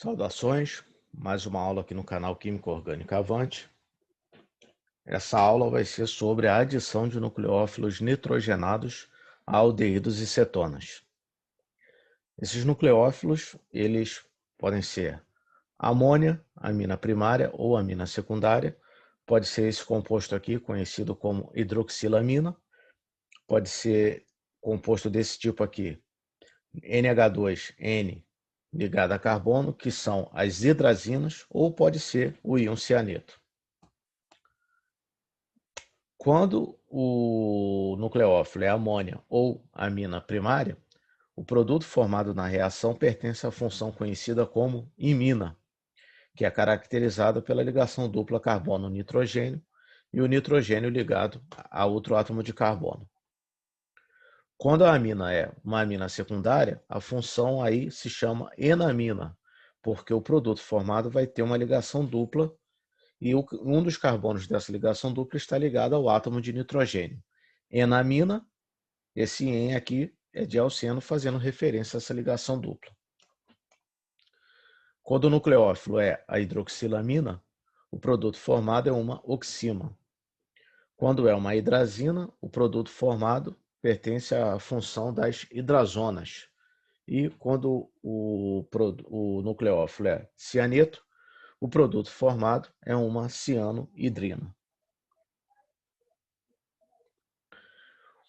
Saudações, mais uma aula aqui no canal Química Orgânica Avante. Essa aula vai ser sobre a adição de nucleófilos nitrogenados a aldeídos e cetonas. Esses nucleófilos, eles podem ser amônia, amina primária ou amina secundária. Pode ser esse composto aqui, conhecido como hidroxilamina. Pode ser composto desse tipo aqui, NH2N ligado a carbono, que são as hidrazinas, ou pode ser o íon cianeto. Quando o nucleófilo é amônia ou amina primária, o produto formado na reação pertence à função conhecida como imina, que é caracterizada pela ligação dupla carbono-nitrogênio e o nitrogênio ligado a outro átomo de carbono. Quando a amina é uma amina secundária, a função aí se chama enamina, porque o produto formado vai ter uma ligação dupla e um dos carbonos dessa ligação dupla está ligado ao átomo de nitrogênio. Enamina, esse en aqui é de alceno, fazendo referência a essa ligação dupla. Quando o nucleófilo é a hidroxilamina, o produto formado é uma oxima. Quando é uma hidrazina, o produto formado pertence à função das hidrazonas. E quando o nucleófilo é cianeto, o produto formado é uma cianohidrina.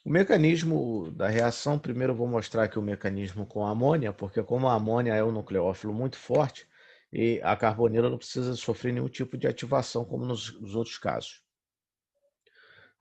O mecanismo da reação, primeiro eu vou mostrar aqui o mecanismo com a amônia, porque como a amônia é um nucleófilo muito forte, e a carbonila não precisa sofrer nenhum tipo de ativação, como nos outros casos.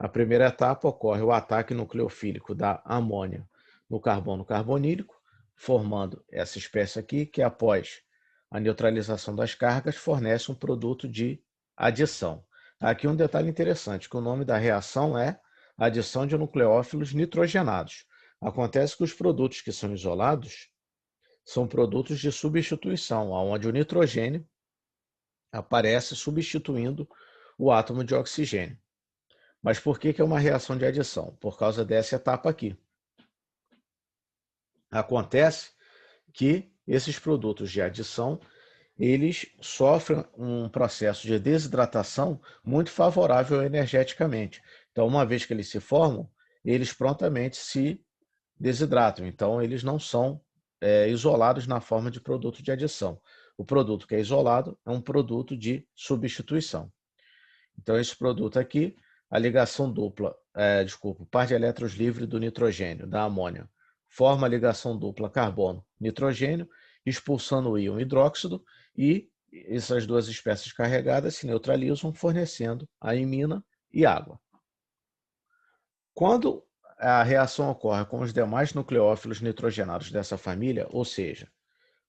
A primeira etapa ocorre o ataque nucleofílico da amônia no carbono carbonílico, formando essa espécie aqui, que após a neutralização das cargas fornece um produto de adição. Aqui um detalhe interessante, que o nome da reação é adição de nucleófilos nitrogenados. Acontece que os produtos que são isolados são produtos de substituição, onde o nitrogênio aparece substituindo o átomo de oxigênio. Mas por que é uma reação de adição? Por causa dessa etapa aqui. Acontece que esses produtos de adição, eles sofrem um processo de desidratação muito favorável energeticamente. Então, uma vez que eles se formam, eles prontamente se desidratam. Então, eles não são isolados na forma de produto de adição. O produto que é isolado é um produto de substituição. Então, esse produto aqui, a ligação dupla, o par de elétrons livre do nitrogênio, da amônia, forma a ligação dupla carbono-nitrogênio, expulsando o íon hidróxido, e essas duas espécies carregadas se neutralizam, fornecendo a imina e água. Quando a reação ocorre com os demais nucleófilos nitrogenados dessa família, ou seja,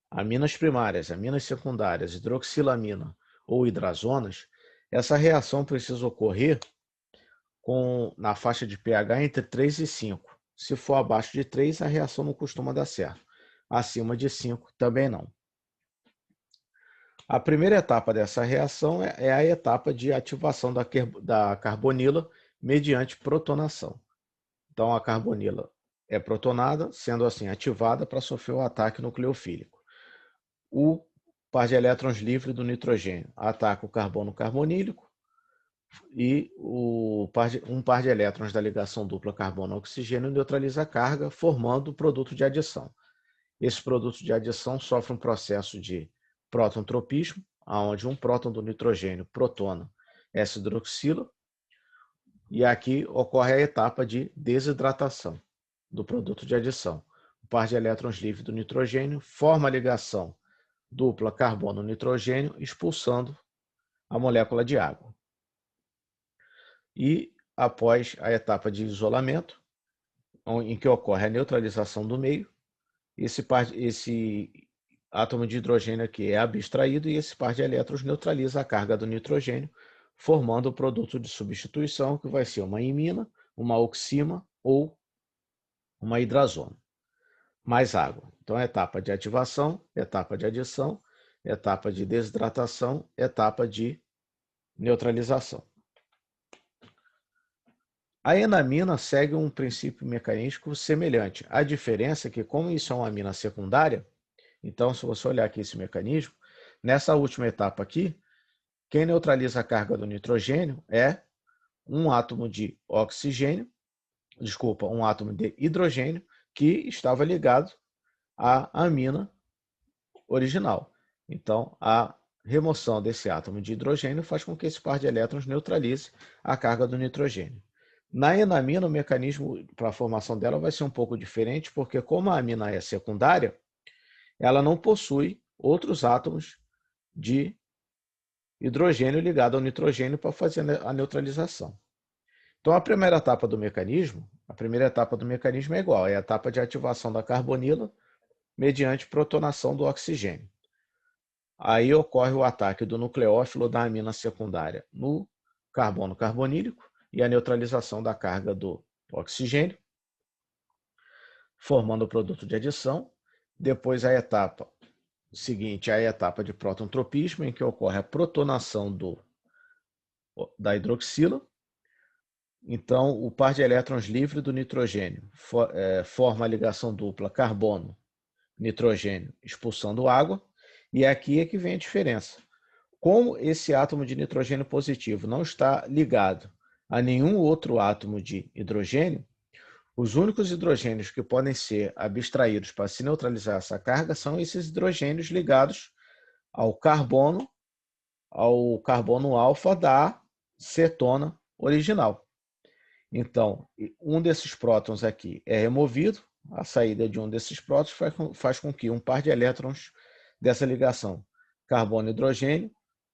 aminas primárias, aminas secundárias, hidroxilamina ou hidrazonas, essa reação precisa ocorrer na faixa de pH entre 3 e 5. Se for abaixo de 3, a reação não costuma dar certo. Acima de 5, também não. A primeira etapa dessa reação é a etapa de ativação da carbonila mediante protonação. Então, a carbonila é protonada, sendo assim ativada para sofrer o ataque nucleofílico. O par de elétrons livre do nitrogênio ataca o carbono carbonílico e um par de elétrons da ligação dupla carbono-oxigênio neutraliza a carga, formando o produto de adição. Esse produto de adição sofre um processo de próton-tropismo, onde um próton do nitrogênio protona essa hidroxila, e aqui ocorre a etapa de desidratação do produto de adição. O par de elétrons livre do nitrogênio forma a ligação dupla carbono-nitrogênio, expulsando a molécula de água. E após a etapa de isolamento, em que ocorre a neutralização do meio, esse átomo de hidrogênio aqui é abstraído e esse par de elétrons neutraliza a carga do nitrogênio, formando o produto de substituição, que vai ser uma imina, uma oxima ou uma hidrazona, mais água. Então, etapa de ativação, etapa de adição, etapa de desidratação, etapa de neutralização. A enamina segue um princípio mecânico semelhante. A diferença é que, como isso é uma amina secundária, então, se você olhar aqui esse mecanismo, Nessa última etapa aqui, quem neutraliza a carga do nitrogênio é um átomo de oxigênio, desculpa, um átomo de hidrogênio que estava ligado à amina original. Então, a remoção desse átomo de hidrogênio faz com que esse par de elétrons neutralize a carga do nitrogênio. Na enamina, o mecanismo para a formação dela vai ser um pouco diferente, porque como a amina é secundária, ela não possui outros átomos de hidrogênio ligado ao nitrogênio para fazer a neutralização. Então, a primeira etapa do mecanismo é igual, é a etapa de ativação da carbonila mediante protonação do oxigênio. Aí ocorre o ataque do nucleófilo da amina secundária no carbono carbonílico e a neutralização da carga do oxigênio, formando o produto de adição. Depois a etapa seguinte é a etapa de protontropismo, em que ocorre a protonação da hidroxila. Então, o par de elétrons livre do nitrogênio forma a ligação dupla carbono-nitrogênio expulsando água, e aqui é que vem a diferença. Como esse átomo de nitrogênio positivo não está ligado a nenhum outro átomo de hidrogênio, os únicos hidrogênios que podem ser abstraídos para se neutralizar essa carga são esses hidrogênios ligados ao carbono alfa da cetona original. Então, um desses prótons aqui é removido, a saída de um desses prótons faz com que um par de elétrons dessa ligação carbono-hidrogênio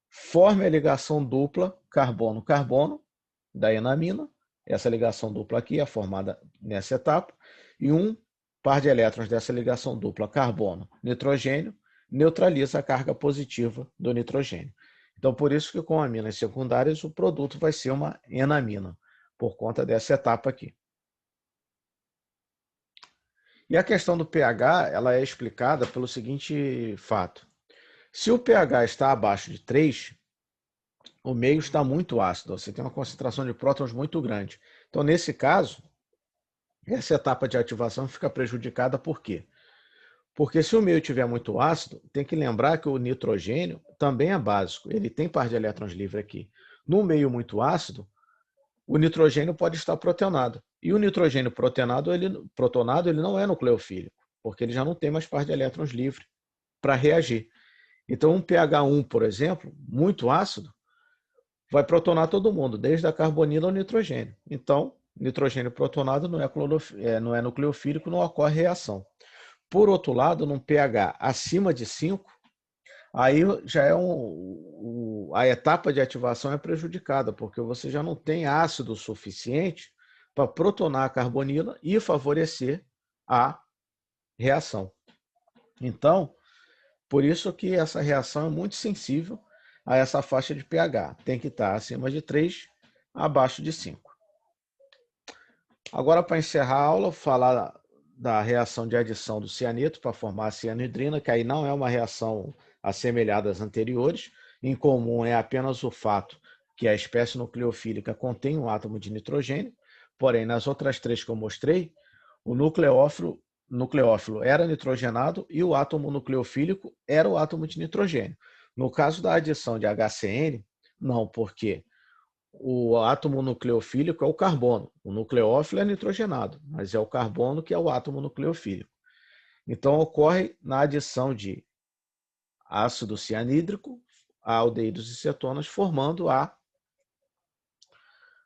forme a ligação dupla carbono-carbono da enamina. Essa ligação dupla aqui é formada nessa etapa, e um par de elétrons dessa ligação dupla carbono-nitrogênio neutraliza a carga positiva do nitrogênio. Então, por isso que com aminas secundárias o produto vai ser uma enamina, por conta dessa etapa aqui. E a questão do pH, ela é explicada pelo seguinte fato. Se o pH está abaixo de 3, o meio está muito ácido, você tem uma concentração de prótons muito grande. Então, nesse caso, essa etapa de ativação fica prejudicada por quê? Porque se o meio estiver muito ácido, tem que lembrar que o nitrogênio também é básico, ele tem par de elétrons livres aqui. No meio muito ácido, o nitrogênio pode estar protonado. E o nitrogênio protonado, ele não é nucleofílico, porque ele já não tem mais par de elétrons livres para reagir. Então, um pH 1, por exemplo, muito ácido, vai protonar todo mundo, desde a carbonila ao nitrogênio. Então, nitrogênio protonado não é nucleofílico, não ocorre reação. Por outro lado, num pH acima de 5, aí já é a etapa de ativação é prejudicada, porque você já não tem ácido suficiente para protonar a carbonila e favorecer a reação. Então, por isso que essa reação é muito sensível a essa faixa de pH. Tem que estar acima de 3, abaixo de 5. Agora, para encerrar a aula, falar da reação de adição do cianeto para formar a cianohidrina, que aí não é uma reação assemelhada às anteriores. Em comum é apenas o fato que a espécie nucleofílica contém um átomo de nitrogênio, porém, nas outras três que eu mostrei, o nucleófilo era nitrogenado e o átomo nucleofílico era o átomo de nitrogênio. No caso da adição de HCN, não, porque o átomo nucleofílico é o carbono. O nucleófilo é nitrogenado, mas é o carbono que é o átomo nucleofílico. Então, ocorre na adição de ácido cianídrico a aldeídos e cetonas, formando a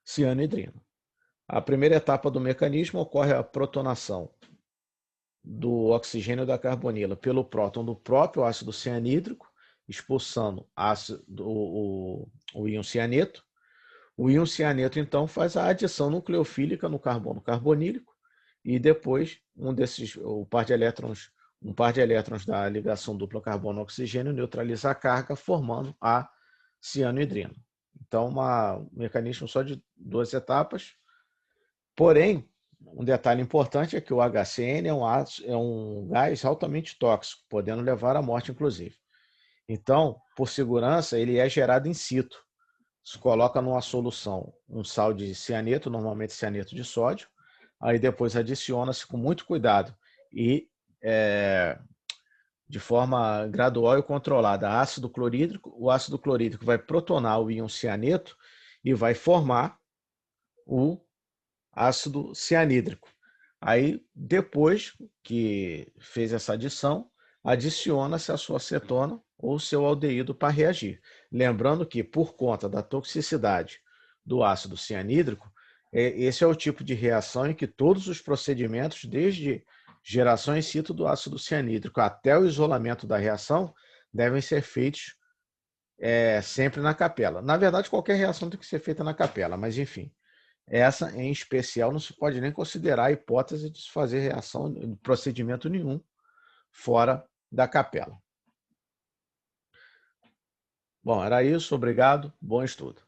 cianohidrina. A primeira etapa do mecanismo ocorre a protonação do oxigênio da carbonila pelo próton do próprio ácido cianídrico, expulsando o íon cianeto. O íon cianeto, então, faz a adição nucleofílica no carbono carbonílico e depois um par de elétrons da ligação dupla carbono-oxigênio neutraliza a carga, formando a cianohidrina. Então, um mecanismo só de 2 etapas. Porém, um detalhe importante é que o HCN é um gás altamente tóxico, podendo levar à morte, inclusive. Então, por segurança, ele é gerado in situ. Se coloca numa solução um sal de cianeto, normalmente cianeto de sódio, aí depois adiciona-se com muito cuidado e de forma gradual e controlada ácido clorídrico. O ácido clorídrico vai protonar o íon cianeto e vai formar o ácido cianídrico. Aí, depois que fez essa adição, adiciona-se a sua acetona ou seu aldeído para reagir. Lembrando que, por conta da toxicidade do ácido cianídrico, esse é o tipo de reação em que todos os procedimentos, desde geração in situ do ácido cianídrico até o isolamento da reação, devem ser feitos sempre na capela. Na verdade, qualquer reação tem que ser feita na capela, mas enfim. Essa, em especial, não se pode nem considerar a hipótese de se fazer reação, procedimento nenhum, fora da capela. Bom, era isso. Obrigado. Bom estudo.